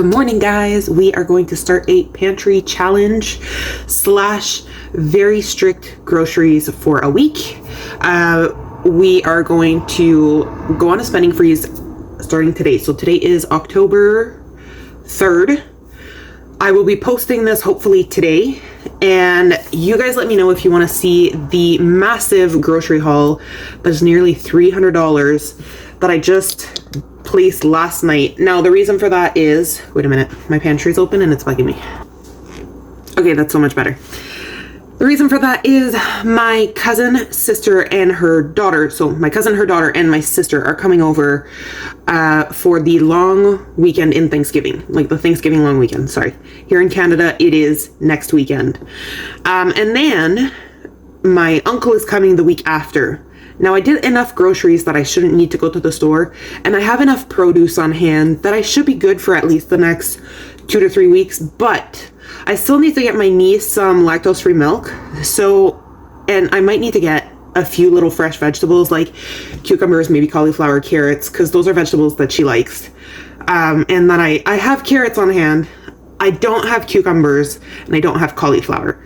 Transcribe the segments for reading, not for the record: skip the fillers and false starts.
Good morning, guys. We are going to start a pantry challenge slash very strict groceries for a week. We are going to go on a spending freeze starting today. So today is October 3rd. I will be posting this hopefully today, and you guys let me know if you want to see the massive grocery haul that's nearly $300 that I just placed last night. Now, the reason for that is, wait a minute, my pantry's open and it's bugging me. Okay, that's so much better. The reason for that is my cousin, sister, and her daughter. So my cousin, her daughter, and my sister are coming over for the long weekend in Thanksgiving, like the Thanksgiving long weekend. Sorry. Here in Canada, it is next weekend. And then my uncle is coming the week after. Now, I did enough groceries that I shouldn't need to go to the store, and I have enough produce on hand that I should be good for at least the next 2 to 3 weeks, but I still need to get my niece some lactose-free milk. So, and I might need to get a few little fresh vegetables like cucumbers, maybe cauliflower, carrots, because those are vegetables that she likes. And then I have carrots on hand. I don't have cucumbers, and I don't have cauliflower.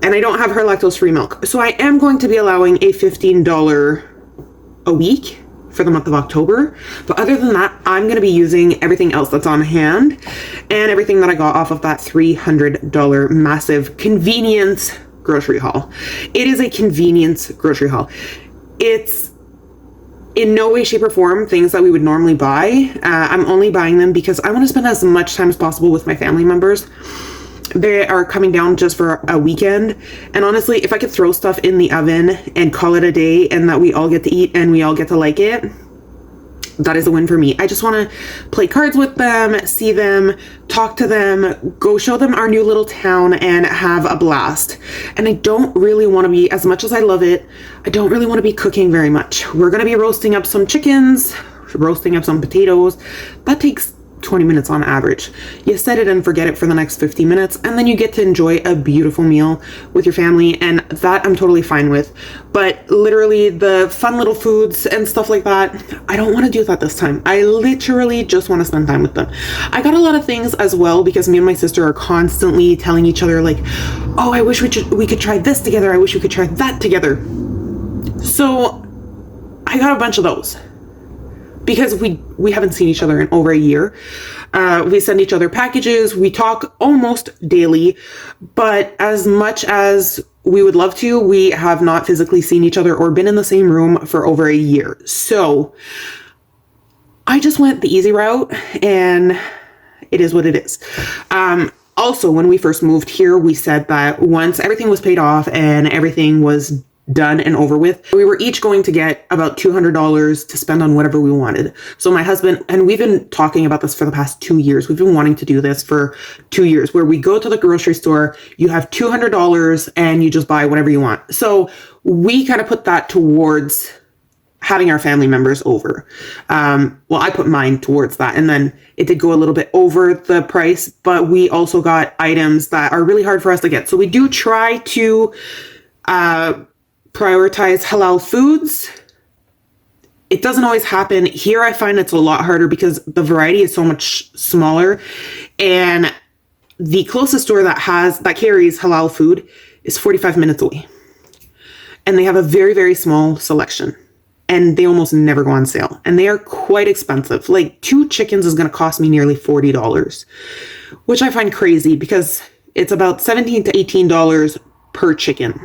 And I don't have her lactose-free milk. So I am going to be allowing a $15 a week for the month of October. But other than that, I'm going to be using everything else that's on hand and everything that I got off of that $300 massive convenience grocery haul. It is a convenience grocery haul. It's in no way, shape, or form things that we would normally buy. I'm only buying them because I want to spend as much time as possible with my family members. They are coming down just for a weekend. And honestly, if I could throw stuff in the oven and call it a day and that we all get to eat and we all get to like it, that is a win for me. I just want to play cards with them, see them, talk to them, go show them our new little town and have a blast. And I don't really want to be, as much as I love it, I don't really want to be cooking very much. We're going to be roasting up some chickens, roasting up some potatoes. That takes 20 minutes on average. You set it and forget it for the next 50 minutes, and then you get to enjoy a beautiful meal with your family, and that I'm totally fine with. But literally the fun little foods and stuff like that, I don't want to do that this time. I literally just want to spend time with them. I got a lot of things as well because me and my sister are constantly telling each other like, oh, I wish we could try this together. I wish we could try that together. So I got a bunch of those. Because we haven't seen each other in over a year. We send each other packages. We talk almost daily. But as much as we would love to, we have not physically seen each other or been in the same room for over a year. So I just went the easy route, and it is what it is. Also, when we first moved here, we said that once everything was paid off and everything was done and over with, we were each going to get about $200 to spend on whatever we wanted. So my husband, and we've been talking about this for the past 2 years. We've been wanting to do this for 2 years, where we go to the grocery store, you have $200 and you just buy whatever you want. So we kind of put that towards having our family members over. Well, I put mine towards that, and then it did go a little bit over the price, but we also got items that are really hard for us to get. So we do try to prioritize halal foods. It doesn't always happen. Here I find it's a lot harder because the variety is so much smaller, and the closest store that carries halal food is 45 minutes away. And they have a very, very small selection, and they almost never go on sale, and they are quite expensive. Like 2 chickens is going to cost me nearly $40, which I find crazy because it's about $17 to $18 per chicken.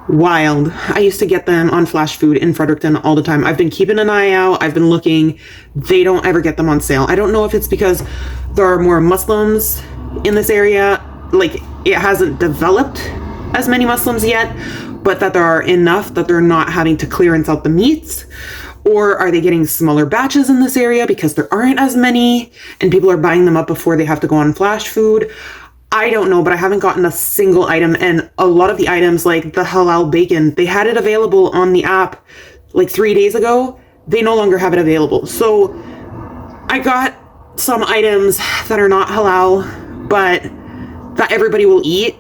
Wild. I used to get them on Flash Food in Fredericton all the time. I've been keeping an eye out. I've been looking. They don't ever get them on sale. I don't know if it's because there are more Muslims in this area. Like, it hasn't developed as many Muslims yet, but that there are enough that they're not having to clearance out the meats. Or are they getting smaller batches in this area because there aren't as many and people are buying them up before they have to go on Flash Food? I don't know, but I haven't gotten a single item. And a lot of the items, like the halal bacon, they had it available on the app like 3 days ago. They no longer have it available. So I got some items that are not halal, but that everybody will eat.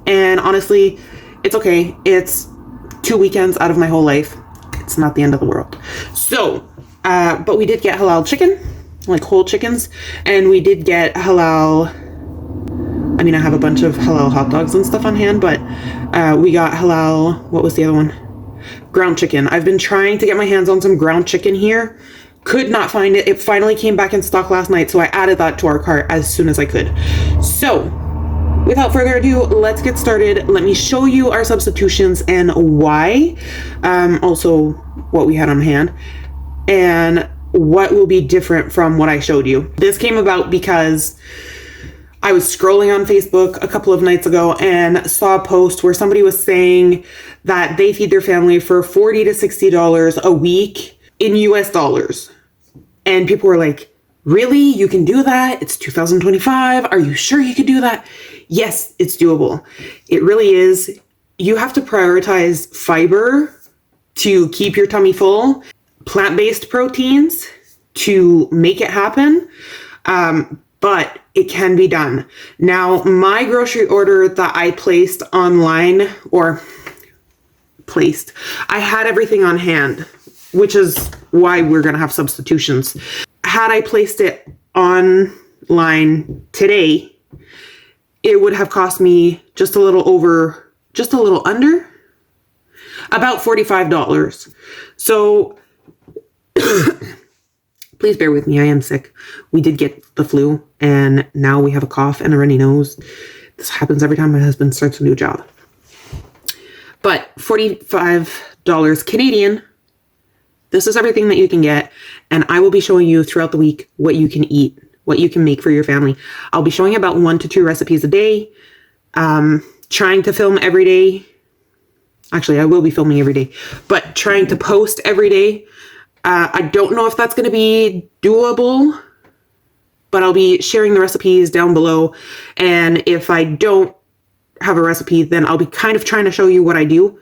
And honestly, it's okay. It's 2 weekends out of my whole life. It's not the end of the world. So, but we did get halal chicken. like whole chickens, and we did get halal. I mean, I have a bunch of halal hot dogs and stuff on hand, but we got halal, what was the other one? Ground chicken. I've been trying to get my hands on some ground chicken here. Could not find it. It finally came back in stock last night, so I added that to our cart as soon as I could. So, without further ado, let's get started. Let me show you our substitutions and why. Also, what we had on hand. And what will be different from what I showed you. This came about because I was scrolling on Facebook a couple of nights ago and saw a post where somebody was saying that they feed their family for $40 to $60 a week in US dollars. And people were like, really? You can do that? It's 2025. Are you sure you could do that? Yes, it's doable. It really is. You have to prioritize fiber to keep your tummy full, plant-based proteins to make it happen. But it can be done. Now, my grocery order that I placed online, I had everything on hand, which is why we're going to have substitutions. Had I placed it online today, it would have cost me just a little under, about $45. So, please bear with me. I am sick. We did get the flu and now we have a cough and a runny nose. This happens every time my husband starts a new job. But $45 Canadian, this is everything that you can get. And I will be showing you throughout the week what you can eat, what you can make for your family. I'll be showing about 1 to 2 recipes a day, trying to film every day. Actually, I will be filming every day, but trying to post every day. I don't know if that's going to be doable, but I'll be sharing the recipes down below. And if I don't have a recipe, then I'll be kind of trying to show you what I do.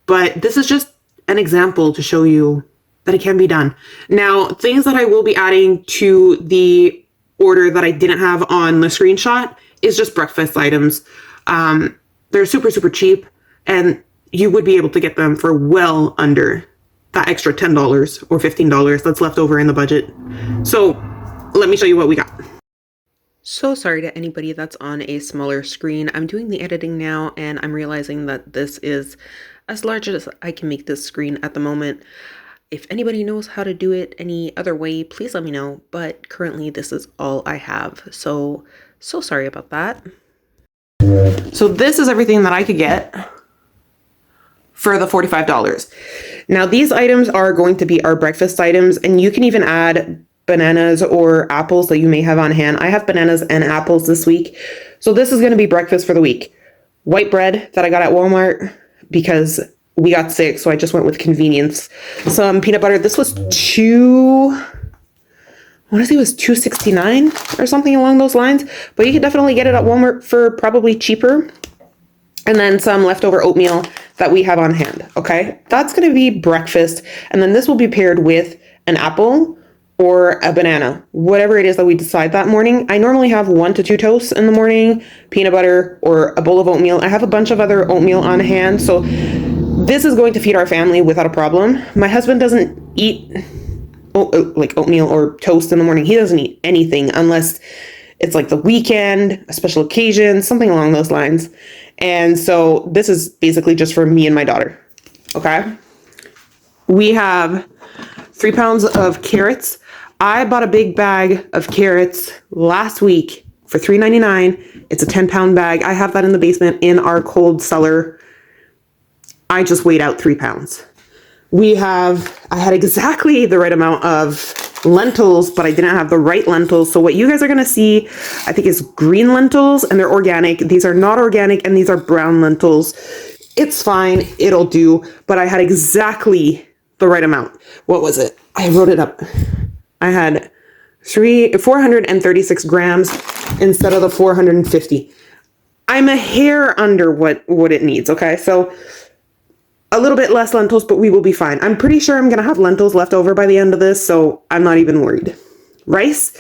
But this is just an example to show you that it can be done. Now, things that I will be adding to the order that I didn't have on the screenshot is just breakfast items. They're super, super cheap, and you would be able to get them for well under that extra $10 or $15 that's left over in the budget. So let me show you what we got. So sorry to anybody that's on a smaller screen. I'm doing the editing now and I'm realizing that this is as large as I can make this screen at the moment. If anybody knows how to do it any other way, please let me know. But currently this is all I have. So sorry about that. So this is everything that I could get for the $45. Now these items are going to be our breakfast items, and you can even add bananas or apples that you may have on hand. I have bananas and apples this week. So this is going to be breakfast for the week. White bread that I got at Walmart because we got sick, so I just went with convenience. Some peanut butter. This was $2.69 or something along those lines, but you can definitely get it at Walmart for probably cheaper. And then some leftover oatmeal that we have on hand, okay? That's gonna be breakfast. And then this will be paired with an apple or a banana, whatever it is that we decide that morning. I normally have 1 to 2 toasts in the morning, peanut butter, or a bowl of oatmeal. I have a bunch of other oatmeal on hand, so this is going to feed our family without a problem. My husband doesn't eat like oatmeal or toast in the morning. He doesn't eat anything unless it's like the weekend, a special occasion, something along those lines. And so this is basically just for me and my daughter. Okay. We have 3 pounds of carrots. I bought a big bag of carrots last week for $3.99. It's a 10-pound bag. I have that in the basement in our cold cellar. I just weighed out 3 pounds. I had exactly the right amount of lentils, but I didn't have the right lentils. So what you guys are going to see, I think, is green lentils, and they're organic. These are not organic, and these are brown lentils. It's fine. It'll do. But I had exactly the right amount. What was it? I wrote it up. I had 436 grams instead of the 450. I'm a hair under what it needs. Okay. So a little bit less lentils, but we will be fine. I'm pretty sure I'm going to have lentils left over by the end of this, so I'm not even worried. Rice.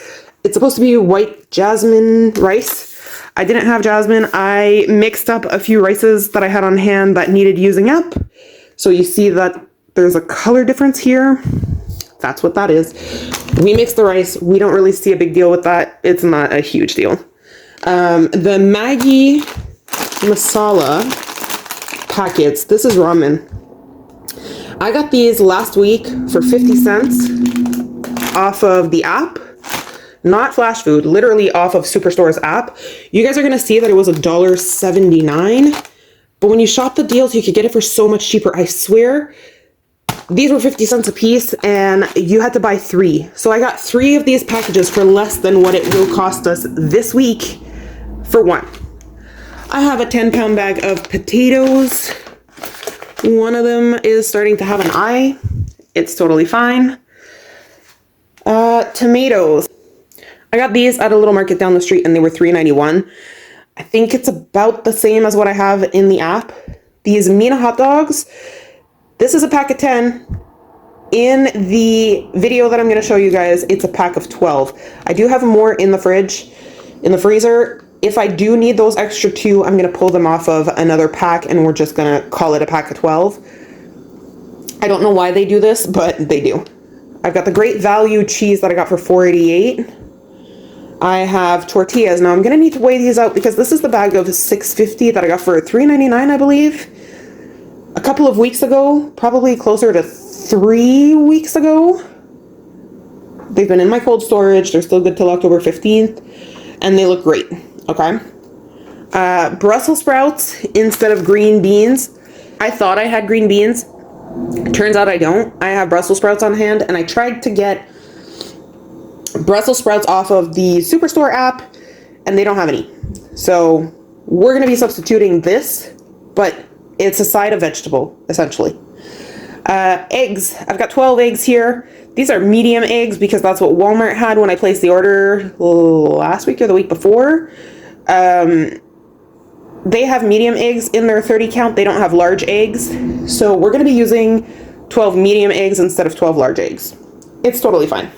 It's supposed to be white jasmine rice. I didn't have jasmine. I mixed up a few rices that I had on hand that needed using up. So you see that there's a color difference here. That's what that is. We mix the rice. We don't really see a big deal with that. It's not a huge deal. The Maggi masala packets. This is ramen. I got these last week for 50 cents off of the app. Not Flash Food, literally off of Superstore's app. You guys are going to see that it was $1.79. But when you shop the deals, you could get it for so much cheaper. I swear, these were 50 cents a piece and you had to buy 3. So I got 3 of these packages for less than what it will cost us this week for 1. I have a 10-pound bag of potatoes. One of them is starting to have an eye. It's totally fine. Tomatoes. I got these at a little market down the street and they were $3.91. I think it's about the same as what I have in the app. These Mina hot dogs. This is a pack of 10. In the video that I'm going to show you guys, it's a pack of 12. I do have more in the fridge, in the freezer. If I do need those extra 2, I'm going to pull them off of another pack and we're just going to call it a pack of 12. I don't know why they do this, but they do. I've got the Great Value cheese that I got for $4.88. I have tortillas. Now I'm going to need to weigh these out because this is the bag of $6.50 that I got for $3.99, I believe. A couple of weeks ago, probably closer to 3 weeks ago. They've been in my cold storage. They're still good till October 15th. And they look great. Okay. Brussels sprouts instead of green beans. I thought I had green beans. Turns out I don't. I have Brussels sprouts on hand. And I tried to get Brussels sprouts off of the Superstore app. And they don't have any. So we're going to be substituting this. But it's a side of vegetable, essentially. Eggs. I've got 12 eggs here. These are medium eggs because that's what Walmart had when I placed the order last week or the week before. They have medium eggs in their 30 count. They don't have large eggs. So we're going to be using 12 medium eggs instead of 12 large eggs. It's totally fine.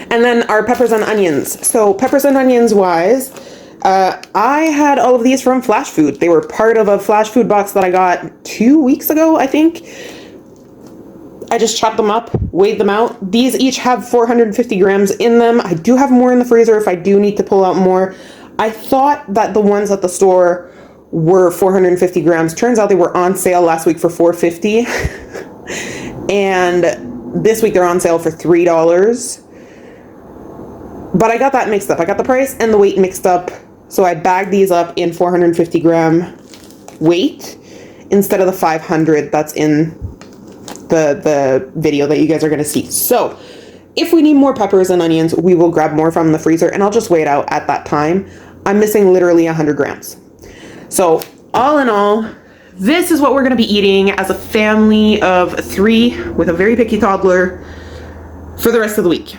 And then our peppers and onions. So peppers and onions wise, I had all of these from Flash Food. They were part of a Flash Food box that I got 2 weeks ago, I think. I just chopped them up, weighed them out. These each have 450 grams in them. I do have more in the freezer if I do need to pull out more. I thought that the ones at the store were 450 grams. Turns out they were on sale last week for $4.50. And this week they're on sale for $3. But I got that mixed up. I got the price and the weight mixed up. So I bagged these up in 450 gram weight instead of the 500 that's in the video that you guys are going to see. So if we need more peppers and onions, we will grab more from the freezer and I'll just weigh it out at that time. I'm missing literally 100 grams. So all in all, this is what we're going to be eating as a family of 3 with a very picky toddler for the rest of the week.